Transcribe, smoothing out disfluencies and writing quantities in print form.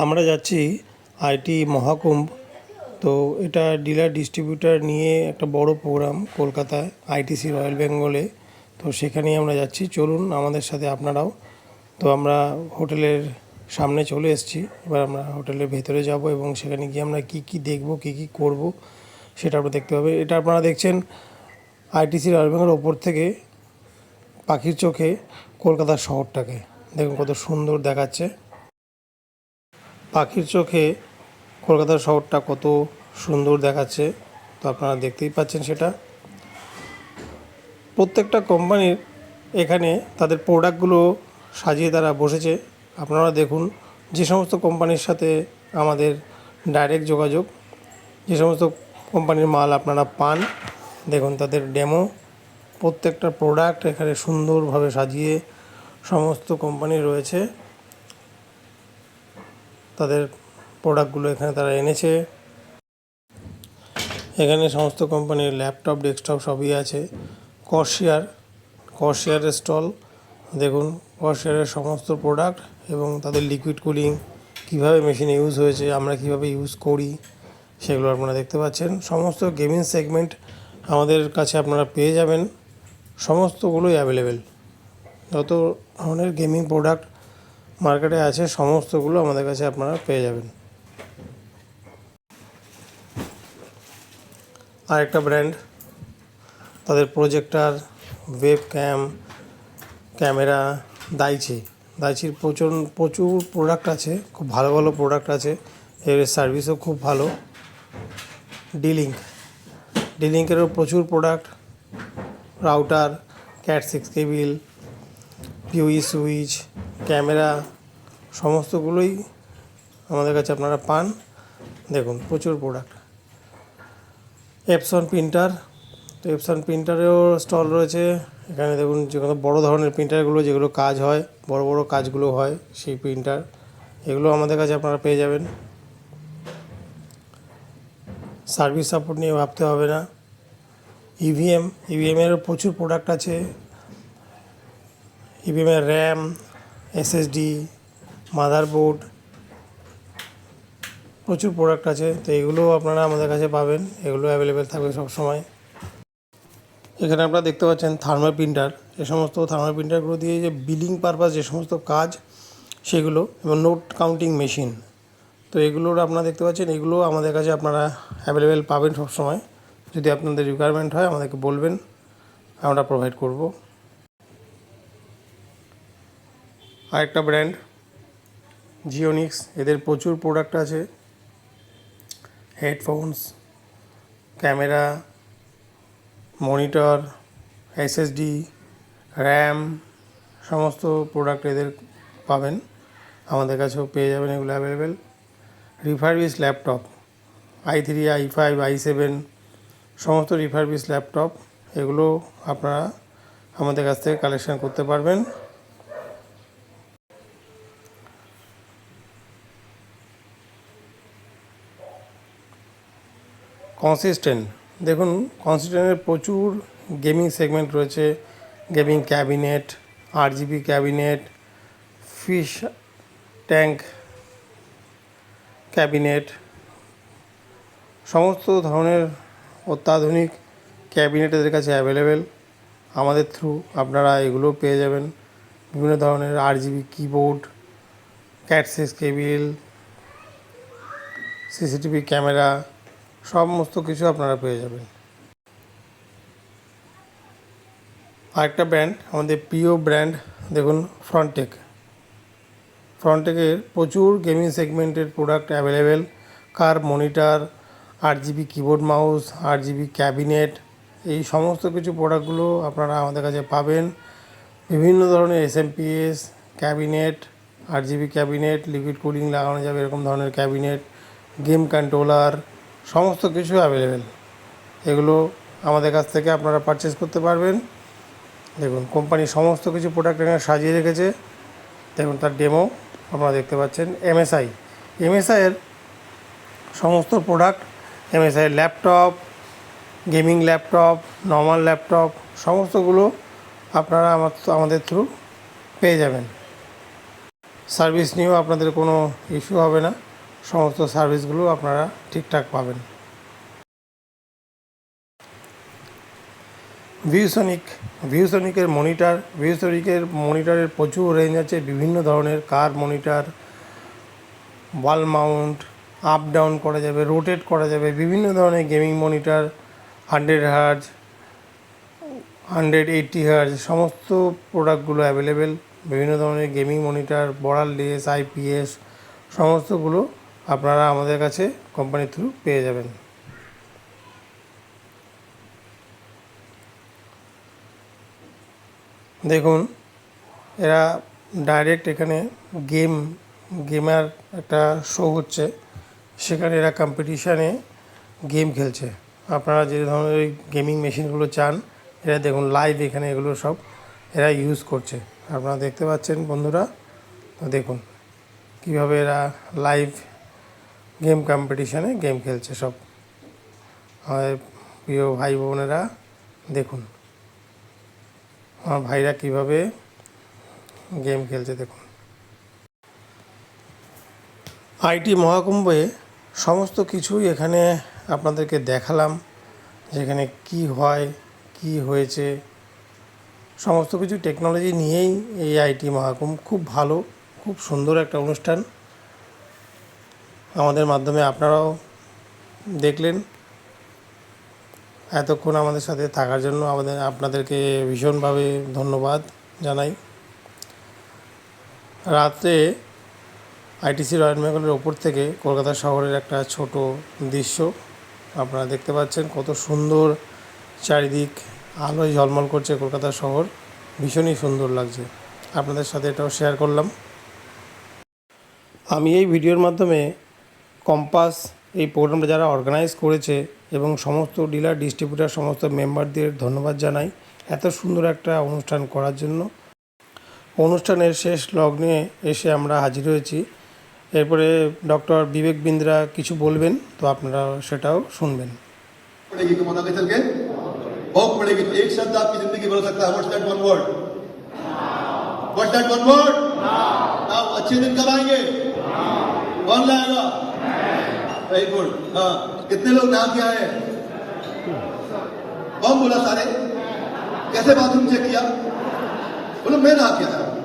আমরা যাচ্ছি আইটি মহাকুম্ভ। তো এটা ডিলার ডিস্ট্রিবিউটার নিয়ে একটা বড় প্রোগ্রাম কলকাতায় আইটিসি রয়্যাল বেঙ্গলে। তো সেখানেই আমরা যাচ্ছি, চলুন আমাদের সাথে আপনারাও। তো আমরা হোটেলের সামনে চলে এসেছি, এবার আমরা হোটেলের ভেতরে যাব এবং সেখানে গিয়ে আমরা কী কী দেখব, কী কী করব সেটা আমরা দেখতে হবে। এটা আপনারা দেখছেন আইটিসি রয়্যাল বেঙ্গলের ওপর থেকে পাখির চোখে কলকাতার শহরটাকে দেখুন কত সুন্দর দেখাচ্ছে। পাখির চোখে কলকাতার শহরটা কত সুন্দর দেখাচ্ছে, তো আপনারা দেখতেই পাচ্ছেন। সেটা প্রত্যেকটা কোম্পানির এখানে তাদের প্রোডাক্টগুলো সাজিয়ে তারা বসেছে। আপনারা দেখুন যে সমস্ত কোম্পানির সাথে আমাদের ডাইরেক্ট যোগাযোগ, যে সমস্ত কোম্পানির মাল আপনারা পান, দেখুন তাদের ডেমো। প্রত্যেকটা প্রোডাক্ট এখানে সুন্দরভাবে সাজিয়ে সমস্ত কোম্পানি রয়েছে, তাদের প্রোডাক্টগুলো এখানে তারা এনেছে। এখানে সমস্ত কোম্পানির ল্যাপটপ, ডেস্কটপ সবই আছে। কর্সিয়ারের স্টল দেখুন, কর্সিয়ারের সমস্ত প্রোডাক্ট এবং তাদের লিকুইড কুলিং কীভাবে মেশিনে ইউজ হয়েছে, আমরা কীভাবে ইউজ করি সেগুলো আপনারা দেখতে পাচ্ছেন। সমস্ত গেমিং সেগমেন্ট আমাদের কাছে আপনারা পেয়ে যাবেন, সমস্তগুলোই অ্যাভেলেবেল। যত ধরনের গেমিং প্রোডাক্ট মার্কেটে আছে সমস্তগুলো আমাদের কাছে আপনারা পেয়ে যাবেন। আরেকটা ব্র্যান্ড, তাদের প্রজেক্টর, ওয়েব ক্যামেরা, দাইচির প্রচুর প্রোডাক্ট আছে, খুব ভালো ভালো প্রোডাক্ট আছে। এর সার্ভিসও খুব ভালো। ডিলিঙ্কেরও প্রচুর product, router, cat 6 cable, PoE switch, camera, সমস্তগুলোই আমাদের কাছে আপনারা পান। দেখুন প্রচুর প্রোডাক্ট। এপসন প্রিন্টার, তো এপসন প্রিন্টারেও স্টল রয়েছে এখানে। দেখুন যে কোনো বড়ো ধরনের প্রিন্টারগুলো, যেগুলো কাজ হয়, বড় বড় কাজগুলো হয়, সেই প্রিন্টার এগুলো আমাদের কাছে আপনারা পেয়ে যাবেন। সার্ভিস সাপোর্ট নিয়ে ভাবতে হবে না। ইভিএমেরও প্রচুর প্রোডাক্ট আছে। ইভিএমের র্যাম, এসএসডি, মাদারবোর্ড, প্রচুর প্রোডাক্ট আছে। তো এগুলোও আপনারা আমাদের কাছে পাবেন, এগুলো অ্যাভেলেবেল থাকবে সব সময়। এখানে আপনারা দেখতে পাচ্ছেন থার্মাল প্রিন্টার। এ সমস্ত থার্মাল প্রিন্টারগুলো দিয়ে যে বিলিং পারপাস যে সমস্ত কাজ সেগুলো, এবং নোট কাউন্টিং মেশিন, তো এগুলোর আপনারা দেখতে পাচ্ছেন, এগুলো আমাদের কাছে আপনারা অ্যাভেলেবেল পাবেন সব সময়। যদি আপনাদের রিকোয়ারমেন্ট হয় আমাদেরকে বলবেন, আমরা প্রোভাইড করব। আরেকটা ব্র্যান্ড জিওনিক্স, এদের প্রচুর প্রোডাক্ট আছে। Headphones, camera, monitor, SSD, RAM, সমস্ত প্রোডাক্ট এদের পাবেন, আমাদের কাছেও পেয়ে যাবেন, এগুলো available. Refurbish laptop, i3, i5, i7, সমস্ত রিফারবিশ ল্যাপটপ, এগুলো আপনারা আমাদের কাছ থেকে কালেকশন করতে পারবেন। কনসিস্টেন্ট, দেখুন কনসিস্টেন্টের প্রচুর গেমিং সেগমেন্ট রয়েছে। Gaming cabinet, RGB cabinet, fish tank cabinet, সমস্ত ধরনের অত্যাধুনিক ক্যাবিনেট এদের কাছে অ্যাভেলেবেল। আমাদের থ্রু আপনারা এগুলো পেয়ে যাবেন। বিভিন্ন ধরনের RGB keyboard, cat 6 cable, CCTV camera, সমস্ত কিছু আপনারা পেয়ে যাবেন। আরেকটা ব্র্যান্ড, আমাদের প্রিয় ব্র্যান্ড, দেখুন ফ্রন্টেকের প্রচুর গেমিং সেগমেন্টের product available. Car monitor, RGB keyboard mouse, RGB cabinet, এই সমস্ত কিছু প্রোডাক্টগুলো আপনারা আমাদের কাছে পাবেন। বিভিন্ন ধরনের SMPS cabinet, RGB cabinet, liquid cooling লাগানো যাবে এরকম ধরনের ক্যাবিনেট, গেম কন্ট্রোলার, সমস্ত কিছু অ্যাভেলেবেল। এগুলো আমাদের কাছ থেকে আপনারা পারচেস করতে পারবেন। দেখুন কোম্পানি সমস্ত কিছু প্রোডাক্ট এখানে সাজিয়ে রেখেছে। দেখুন তার ডেমো আপনারা দেখতে পাচ্ছেন। এমএসআইয়ের সমস্ত প্রোডাক্ট, এমএসআইয়ের laptop, gaming laptop, normal laptop, সমস্তগুলো আপনারা আমাদের থ্রু পেয়ে যাবেন। সার্ভিস নিয়েও আপনাদের কোনো ইস্যু হবে না, সমস্ত সার্ভিসগুলো আপনারা ঠিকঠাক পাবেন। ভিউসনিকের মনিটরের প্রচুর রেঞ্জ আছে, বিভিন্ন ধরনের car monitor, wall mount, up down করা যাবে, রোটেট করা যাবে, বিভিন্ন ধরনের গেমিং মনিটর, 100 হার্জ, 180 হার্জ, সমস্ত প্রোডাক্টগুলো অ্যাভেলেবেল। বিভিন্ন ধরনের গেমিং মনিটর, বর্ডারলেস, আইপিএস, সমস্তগুলো আপনারা আমাদের কাছে কোম্পানির থ্রু পেয়ে যাবেন। দেখুন, এরা ডাইরেক্ট এখানে গেমার একটা শো হচ্ছে, সেখানে এরা কম্পিটিশানে গেম খেলছে। আপনারা যে ধরনের গেমিং মেশিনগুলো চান, এরা দেখুন লাইভ এখানে এগুলো সব এরা ইউজ করছে। আপনারা দেখতে পাচ্ছেন বন্ধুরা, দেখুন কীভাবে এরা লাইভ গেম কম্পিটিশানে গেম খেলছে সব। আমাদের প্রিয় ভাই বোনেরা দেখুন, আমার ভাইরা কীভাবে গেম খেলছে দেখুন। আইটি মহাকুম্ভে সমস্ত কিছুই এখানে আপনাদেরকে দেখালাম, যেখানে কি হয়, কি হয়েছে, সমস্ত কিছু টেকনোলজি নিয়েই এই আইটি মহাকুম্ভ। খুব ভালো, খুব সুন্দর একটা অনুষ্ঠান আমাদের মাধ্যমে আপনারাও দেখলেন। এতক্ষণ আমাদের সাথে থাকার জন্য আপনাদেরকে ভীষণভাবে ধন্যবাদ জানাই। রাত্রে আইটিসি রয়্যাল বেঙ্গলের ওপর থেকে কলকাতা শহরের একটা ছোট দৃশ্য আপনারা দেখতে পাচ্ছেন। কত সুন্দর চারিদিক আলোয় ঝলমল করছে কলকাতা শহর, ভীষণই সুন্দর লাগছে। আপনাদের সাথে এটাও শেয়ার করলাম। আমি এই ভিডিওর মাধ্যমে কম্পাস এই প্রোগ্রামটা যারা অর্গানাইজ করেছে এবং সমস্ত ডিলার ডিস্ট্রিবিউটার সমস্ত মেম্বারদের ধন্যবাদ জানাই এত সুন্দর একটা অনুষ্ঠান করার জন্য। অনুষ্ঠানের শেষ লগ্নে এসে আমরা হাজির হয়েছি। এরপরে ডক্টর বিবেক বিন্দ্রা কিছু বলবেন, তো আপনারা সেটাও শুনবেন। बहुत पड़ेगी तो एक शब्द आपकी जिंदगी बदल सकता है। What's that one word? What's that one word? Now अच्छे दिन कब आएंगे? कौन लाएगा? Very good. हाँ, कितने लोग नहा के आए? कौन बोला सारे? कैसे बाथरूम चेक किया? बोलो मैं नहा के आया।